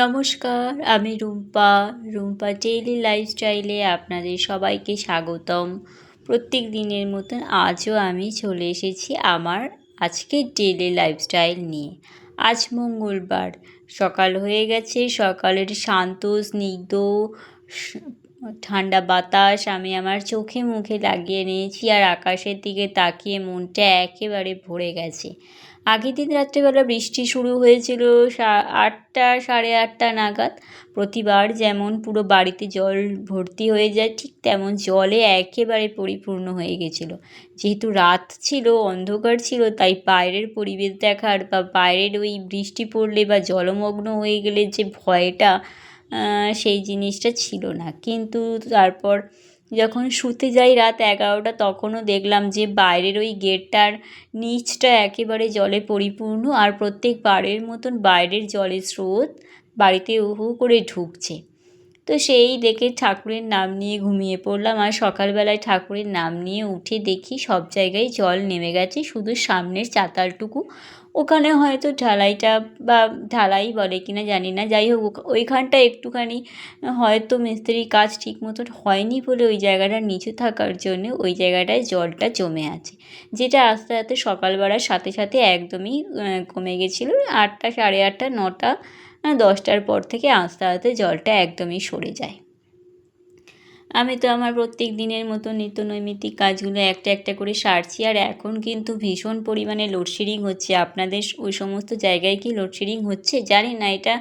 নমস্কার, আমি রুম্পা ডেইলি লাইফস্টাইলে আপনাদের সবাইকে স্বাগতম। প্রত্যেক দিনের মতন আজও আমি চলে এসেছি আমার আজকের ডেইলি লাইফস্টাইল নিয়ে। আজ মঙ্গলবার, সকাল হয়ে গেছে। সকালের শান্ত স্নিগ্ধ ঠান্ডা বাতাস আমি আমার চোখে মুখে লাগিয়ে নিয়েছি, আর আকাশের দিকে তাকিয়ে মনটা একেবারে ভরে গেছে। আগের দিন রাত্রেবেলা বৃষ্টি শুরু হয়েছিল 8টা সাড়ে 8টা নাগাদ। প্রতিবার যেমন পুরো বাড়িতে জল ভর্তি হয়ে যায়, ঠিক তেমন জলে একেবারে পরিপূর্ণ হয়ে গেছিলো। যেহেতু রাত ছিল, অন্ধকার ছিল, তাই বাইরের পরিবেশ দেখার বা বাইরের ওই বৃষ্টি পড়লে বা জলমগ্ন হয়ে গেলে যে ভয়টা, সেই জিনিসটা ছিল না। কিন্তু তারপর যখন শুতে যাই রাত 11টা, তখনও দেখলাম যে বাইরের ওই গেটটার নিচটা একেবারে জলে পরিপূর্ণ, আর প্রত্যেকবারের মতন বাইরের জলের স্রোত বাড়িতে হু করে ঢুকছে। তো সেই দেখে ঠাকুরের নাম নিয়ে ঘুমিয়ে পড়লাম, আর সকালবেলায় ঠাকুরের নাম নিয়ে উঠে দেখি সব জায়গায় জল নেমে গেছে, শুধু সামনের চাতালটুকু ওখানে হয়তো ঢালাইটা বা ঢালাই বলে কিনা জানি না, যাই হোক ওইখানটা একটুখানি হয়তো মিস্ত্রির কাজ ঠিক মতন হয়নি বলে ওই জায়গাটা নিচু থাকার জন্য ওই জায়গাটায় জলটা জমে আছে, যেটা আস্তে আস্তে সকালবেলার সাথে সাথে একদমই কমে গেছিলো। 8টা সাড়ে 8টা 9টা 10টার পর থেকে আস্তে আস্তে জলটা একদমই সরে যায়। আমি তো আমার প্রত্যেক দিনের মতো নিত্য নৈমিত্তিক কাজগুলো একটা একটা করে সারছি। আর এখন কিন্তু ভীষণ পরিমাণে লোডশেডিং হচ্ছে। আপনাদের ওই সমস্ত জায়গায় কি লোডশেডিং হচ্ছে জানি না। এটা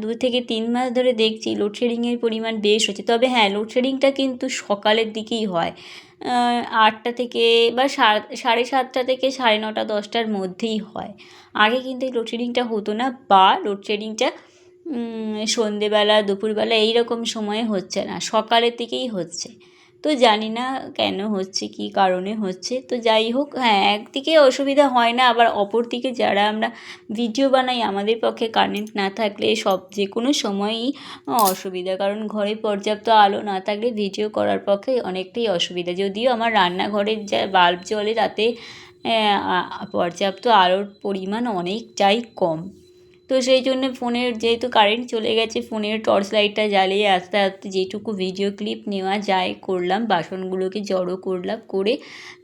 2 থেকে 3 মাস ধরে দেখছি লোডশেডিংয়ের পরিমাণ বেশ হচ্ছে। তবে হ্যাঁ, লোডশেডিংটা কিন্তু সকালের দিকেই হয়, 8টা থেকে বা 7:30 থেকে 9:30 10টার মধ্যেই হয়। আগে কিন্তু এই লোডশেডিংটা হতো না, বা লোডশেডিংটা সন্ধেবেলা দুপুরবেলা এই রকম সময়ে হচ্ছে না, সকালের দিকেই হচ্ছে। তো জানি না কেন হচ্ছে, কী কারণে হচ্ছে। তো যাই হোক, হ্যাঁ, একদিকে অসুবিধা হয় না, আবার অপর দিকে যারা আমরা ভিডিও বানাই আমাদের পক্ষে কারেন্ট না থাকলে যে কোনো সময়ই অসুবিধা, কারণ ঘরে পর্যাপ্ত আলো না থাকলে ভিডিও করার পক্ষে অনেকটাই অসুবিধা। যদিও আমার রান্নাঘরের যা বাল্ব জ্বলে তাতে পর্যাপ্ত আলোর পরিমাণ অনেকটাই কম। তো সেই জন্য ফোনের যেহেতু কারেন্ট চলে গেছে, ফোনের টর্চ লাইটটা জ্বালিয়ে আস্তে আস্তে যেটুকু ভিডিও ক্লিপ নেওয়া যায় করলাম। বাসনগুলোকে জড়ো করলাম, করে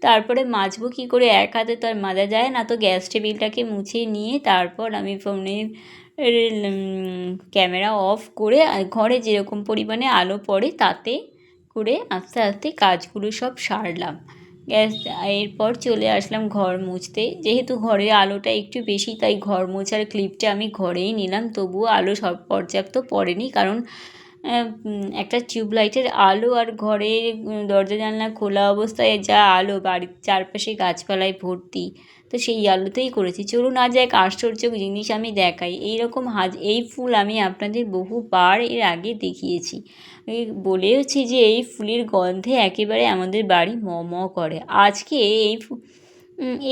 তারপরে মাজবো কী করে, এক হাতে তো আর মাজা যায় না। তো গ্যাস টেবিলটাকে মুছে নিয়ে তারপর আমি ফোনের ক্যামেরা অফ করে ঘরে যেরকম পরিমাণে আলো পড়ে তাতে করে আস্তে আস্তে কাজগুলো সব সারলাম। এরপর চলে আসলাম ঘর মুছতে। যেহেতু ঘরে আলোটা একটু বেশি, তাই ঘর মোছার ক্লিপটা আমি ঘরেই নিলাম। তবুও আলো সব পর্যাপ্ত পড়েনি, কারণ একটা টিউবলাইটের আলো আর ঘরের দরজা জানলা খোলা অবস্থায় যা আলো, বাড়ির চারপাশে গাছপালায় ভর্তি, তো সেই আলোতেই করেছি। চলুন আজ এক আশ্চর্য জিনিস আমি দেখাই। এই ফুল আমি আপনাদের বহুবার এর আগে দেখিয়েছি, বলেওছি যে এই ফুলের গন্ধে একেবারে আমাদের বাড়ি ম ম করে। আজকে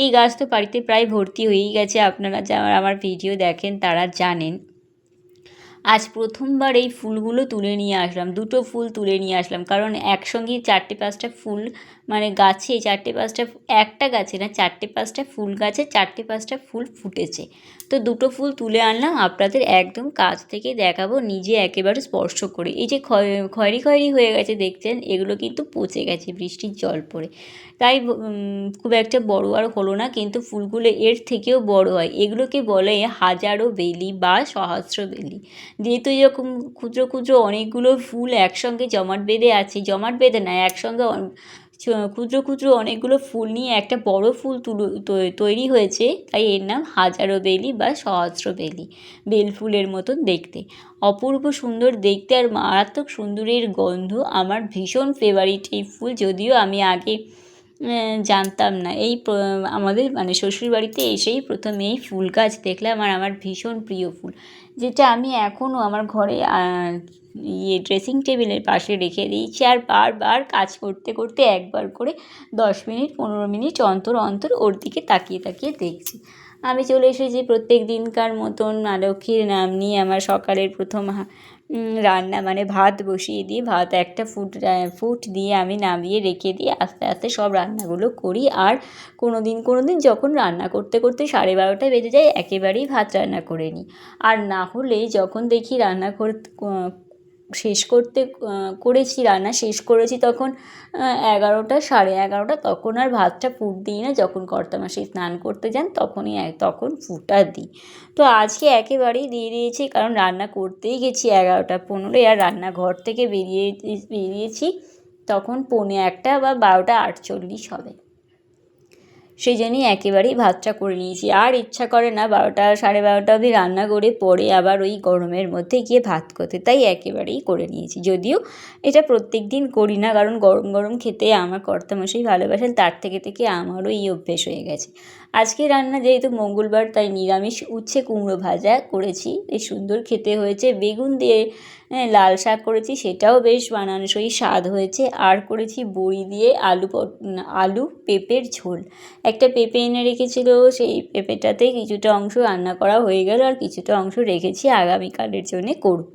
এই গাছ তো বাড়িতে প্রায় ভর্তি হয়েই গেছে, আপনারা যারা আমার ভিডিও দেখেন তারা জানেন। আজ প্রথমবার এই ফুলগুলো তুলে নিয়ে আসলাম, 2টো ফুল তুলে নিয়ে আসলাম, কারণ একসঙ্গেই 4টে-5টা ফুল, মানে গাছে 4টে-5টা, একটা গাছে না 4টে-5টা ফুল গাছে 4টে-5টা ফুল ফুটেছে। তো 2টো ফুল তুলে আনলাম, আপনাদের একদম কাছ থেকে দেখাবো, নিজে একেবারে স্পর্শ করে। এই যে খয়েরি খয়েরি হয়ে গেছে দেখছেন, এগুলো কিন্তু পচে গেছে বৃষ্টির জল পড়ে, তাই খুব একটা বড় আর হলো না, কিন্তু ফুলগুলো এর থেকেও বড় হয়। এগুলোকে বলে হাজারো বেলি বা সহস্র বেলি। যেহেতু এরকম ক্ষুদ্র ক্ষুদ্র অনেকগুলো ফুল একসঙ্গে জমাট বেঁধে আছে, জমাট বেঁধে না, একসঙ্গে ক্ষুদ্র ক্ষুদ্র অনেকগুলো ফুল নিয়ে একটা বড় ফুল তৈরি হয়েছে, তাই এর নাম হাজারো বেলি বা সহস্র বেলি। বেল ফুলের মতন দেখতে, অপূর্ব সুন্দর দেখতে, আর মারাত্মক সুন্দরের গন্ধ। আমার ভীষণ ফেভারিট এই ফুল, যদিও আমি আগে জানতাম না। আমাদের মানে শ্বশুরবাড়িতে এসেই প্রথম এই ফুল গাছ দেখলাম, আর আমার ভীষণ প্রিয় ফুল, যেটা আমি এখনও আমার ঘরে ড্রেসিং টেবিলের পাশে রেখে দিয়েছি। আর বারবার কাজ করতে করতে একবার করে 10 মিনিট 15 মিনিট অন্তর অন্তর ওর দিকে তাকিয়ে তাকিয়ে দেখছি। আমি চলে এসেছি প্রত্যেক দিনকার মতন মা লক্ষ্মীর নাম নিয়ে আমার সকালের প্রথম রান্না মানে ভাত বসিয়ে দিই। ভাত একটা ফুট দিয়ে আমি নামিয়ে রেখে দিয়ে আস্তে আস্তে সব রান্নাগুলো করি। আর কোনো দিন যখন রান্না করতে করতে 12:30 বেজে যায় একেবারেই ভাত রান্না করে নিই। আর না হলে যখন দেখি রান্না রান্না শেষ করেছি তখন 11টা 11:30, তখন আর ভাতটা ফুট দিই না। যখন কর্তামশাই স্নান করতে যান তখন ফুটটা দিই। তো আজকে একেবারেই দিয়ে দিয়েছি, কারণ রান্না করতেই গেছি 11:15 আর রান্নাঘর থেকে বেরিয়েছি তখন 1:45 বা 12:48 হবে। সেই জন্যই একেবারেই ভাতটা করে নিয়েছি। আর ইচ্ছা করে না 12টা 12:30 অবধি রান্না করে পরে আবার ওই গরমের মধ্যে গিয়ে ভাত করতে, তাই একেবারেই করে নিয়েছি। যদিও এটা প্রত্যেক দিন করি না, কারণ গরম গরম খেতে আমার কর্তামশাই ভালোবাসেন, তার থেকে আমারও এই অভ্যেস হয়ে গেছে। আজকে রান্না যেহেতু মঙ্গলবার, তাই নিরামিষ উচ্ছে কুমড়ো ভাজা করেছি, বেশ সুন্দর খেতে হয়েছে। বেগুন দিয়ে লাল শাক করেছি, সেটাও বেশ মানানসই স্বাদ হয়েছে। আর করেছি বড়ি দিয়ে আলু পেঁপের ঝোল। একটা পেঁপে এনে রেখেছিল, সেই পেঁপেটাতে কিছুটা অংশ রান্না করা হয়ে গেল, আর কিছুটা অংশ রেখেছি আগামীকালের জন্যে করব।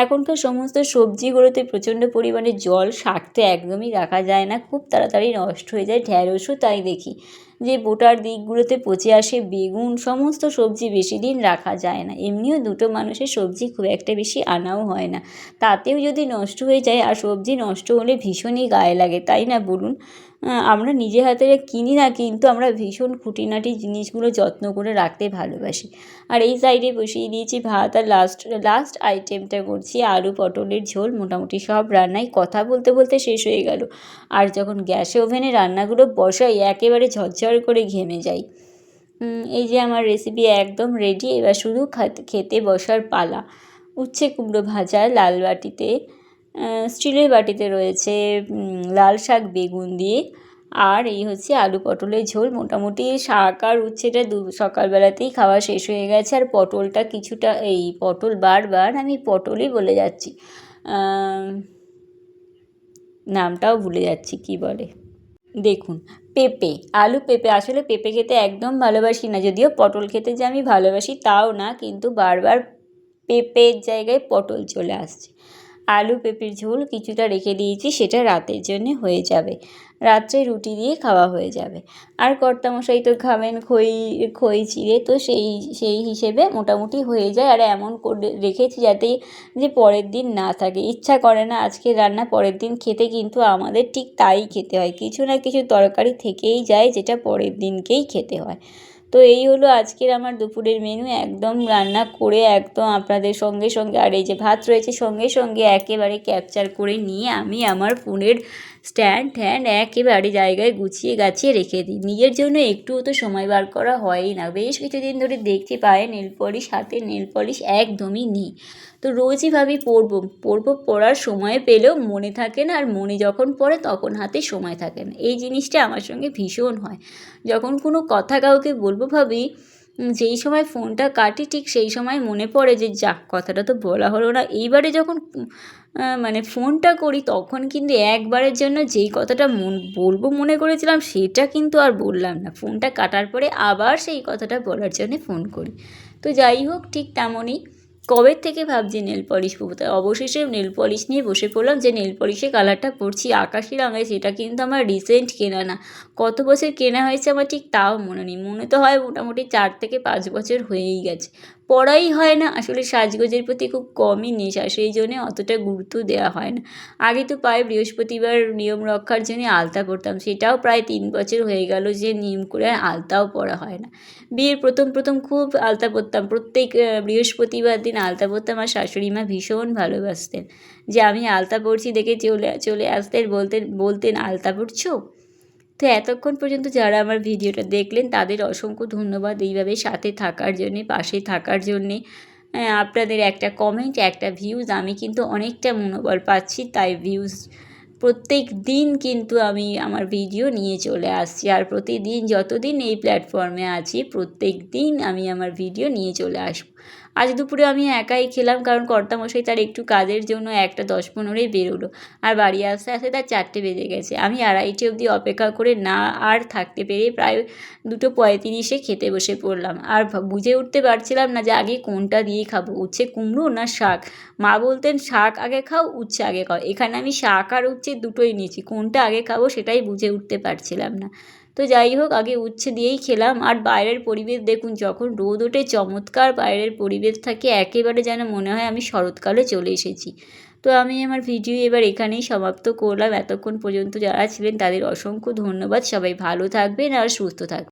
এখনকার সমস্ত সবজিগুলোতে প্রচণ্ড পরিমাণে জল, শাক তো একদমই রাখা যায় না, খুব তাড়াতাড়ি নষ্ট হয়ে যায়। ঢ্যাঁড়সও তাই দেখি যে বোটার দিকগুলোতে পচে আসে। বেগুন, সমস্ত সবজি বেশি দিন রাখা যায় না। এমনিও দুটো মানুষের সবজি খুব একটা বেশি আনাও হয় না, তাতেও যদি নষ্ট হয়ে যায়, আর সবজি নষ্ট হলে ভীষণই গায়ে লাগে, তাই না বলুন? আমরা নিজে হাতে কিনি না, কিন্তু আমরা ভীষণ খুঁটিনাটি জিনিসগুলো যত্ন করে রাখতে ভালোবাসি। আর এই সাইডে বসিয়ে দিয়েছি ভাত, আর লাস্ট আইটেমটা করছি আলু পটলের ঝোল। মোটামুটি সব রান্নাই কথা বলতে বলতে শেষ হয়ে গেল। আর যখন গ্যাসে ওভেনে রান্নাগুলো বসাই একেবারে ঝরঝর করে ঘেমে যাই। এই যে আমার রেসিপি একদম রেডি, এবার শুধু খেতে বসার পালা। উচ্ছে কুমড়ো ভাজা লাল বাটিতে, স্টিলের বাটিতে রয়েছে লাল শাক বেগুন দিয়ে, আর এই হচ্ছে আলু পটলের ঝোল। মোটামুটি শাক আর উচ্ছেটা সকালবেলাতেই খাওয়া শেষ হয়ে গেছে। আর পটলটা কিছুটা, বারবার আমি পটলই বলে যাচ্ছি, নামটাও ভুলে যাচ্ছি কী বলে। দেখুন, আলু পেঁপে, আসলে পেঁপে খেতে একদম ভালোবাসি না, যদিও পটল খেতে যে আমি ভালোবাসি তাও না, কিন্তু বারবার পেঁপের জায়গায় পটল চলে আসছে। আলু পেঁপের ঝোল কিছুটা রেখে দিয়েছি, সেটা রাতের জন্যে হয়ে যাবে, রাত্রে রুটি দিয়ে খাওয়া হয়ে যাবে। আর কর্তামশাই তো খাবেন খই চিড়ে, তো সেই হিসেবে মোটামুটি হয়ে যায়। আর এমন করে রেখেছি যাতে যে পরের দিন না থাকে, ইচ্ছা করে না আজকে রান্না পরের দিন খেতে, কিন্তু আমাদের ঠিক তাই খেতে হয়, কিছু না কিছু তরকারি থেকেই যায় যেটা পরের দিনকেই খেতে হয়। তো এই হলো আজকের আমার দুপুরের মেনু, একদম রান্না করে একদম আপনাদের সঙ্গে আর এই যে ভাত রয়েছে সঙ্গে একেবারে ক্যাপচার করে নিয়ে আমি আমার ফোনের স্ট্যান্ড একেবারে জায়গায় গুছিয়ে গাছিয়ে রেখে দিই। নিজের জন্য একটুও তো সময় বার করা হয়ই না। বেশ কিছুদিন ধরে দেখতে পায়ে হাতে নেল পলিশ একদমই নেই। তো রোজই ভাবি পড়ার সময় পেলেও মনে থাকে না, আর মনে যখন পড়ে তখন হাতে সময় থাকে না। এই জিনিসটা আমার সঙ্গে ভীষণ হয়। যখন কোনো কথা কাউকে বলবো ভাবি, যেই সময় ফোনটা কাটি ঠিক সেই সময় মনে পড়ে যে যাক, কথাটা তো বলা হলো না। এইবারে যখন মানে ফোনটা করি তখন কিন্তু একবারের জন্য যেই কথাটা বলবো মনে করেছিলাম সেটা কিন্তু আর বললাম না, ফোনটা কাটার পরে আবার সেই কথাটা বলার জন্যে ফোন করি। তো যাই হোক, ঠিক তেমনই কবে থেকে ভাবছি নেল পলিশ পরবো, তাই অবশেষে নেল পলিশ নিয়ে বসে পড়লাম। যে নেল পলিশের কালারটা পরছি আকাশি রঙের, সেটা কিন্তু আমার রিসেন্ট কেনা না, কত বছর কেনা হয়েছে আমার ঠিক তাও মনে নেই। মনে তো হয় মোটামুটি 4 থেকে 5 বছর হয়েই গেছে, পরাই হয় না। আসলে সাজগোজের প্রতি খুব কমই নেশা, সেই জন্যে অতটা গুরুত্ব দেওয়া হয় না। আগে তো পায়ে বৃহস্পতিবার নিয়ম রক্ষার জন্য আলতা পরতাম, সেটাও প্রায় 3 বছর হয়ে গেল যে নিয়ম করে আলতাও পরা হয় না। বিয়ের প্রথম খুব আলতা পরতাম, প্রত্যেক বৃহস্পতিবার দিন আলতা পরতাম। আর শাশুড়ি মা ভীষণ ভালোবাসতেন, যে আমি আলতা পরছি দেখে চলে আসতেন, বলতেন আলতা পরছো। তো এতক্ষণ পর্যন্ত যারা আমার ভিডিওটা দেখলেন তাদের অসংখ্য ধন্যবাদ এইভাবে সাথে থাকার জন্যে, পাশে থাকার জন্যে। আপনাদের একটা কমেন্ট, একটা ভিউজ, আমি কিন্তু অনেকটা মনোবল পাচ্ছি। তাই প্রত্যেক দিন কিন্তু আমি আমার ভিডিও নিয়ে চলে আসছি, আর প্রতিদিন যতদিন এই প্ল্যাটফর্মে আছি প্রত্যেক দিন আমি আমার ভিডিও নিয়ে চলে আসব। আজ দুপুরে আমি একাই খেলাম, কারণ কর্তামশাই তার একটু কাজের জন্য 1:10-15 বেরোলো, আর বাড়ি আসতে আসতে তার 4টে বেজে গেছে। আমি 2:30 অবধি অপেক্ষা করে না আর থাকতে পেরে প্রায় 2:35-এ খেতে বসে পড়লাম। আর বুঝে উঠতে পারছিলাম না যে আগে কোনটা দিয়ে খাবো, উচ্ছে কুমড়ো না শাক। মা বলতেন শাক আগে খাও, উচ্ছে আগে খাও। এখানে আমি শাক আর উচ্ছে দুটোই নিয়েছি, কোনটা আগে খাবো সেটাই বুঝে উঠতে পারছিলাম না। তো যাই হোক, আগে উচ্ছে দিয়েই খেলাম। আর বাইরের পরিবেশ দেখুন, যখন রোদ ওঠে চমৎকার বাইরের পরিবেশ থাকে, একেবারে যেন মনে হয় আমি শরৎকালে চলে এসেছি। তো আমি আমার ভিডিও এবার এখানেই সমাপ্ত করলাম। এতক্ষণ পর্যন্ত যারা ছিলেন তাদের অসংখ্য ধন্যবাদ। সবাই ভালো থাকবেন আর সুস্থ থাকবেন।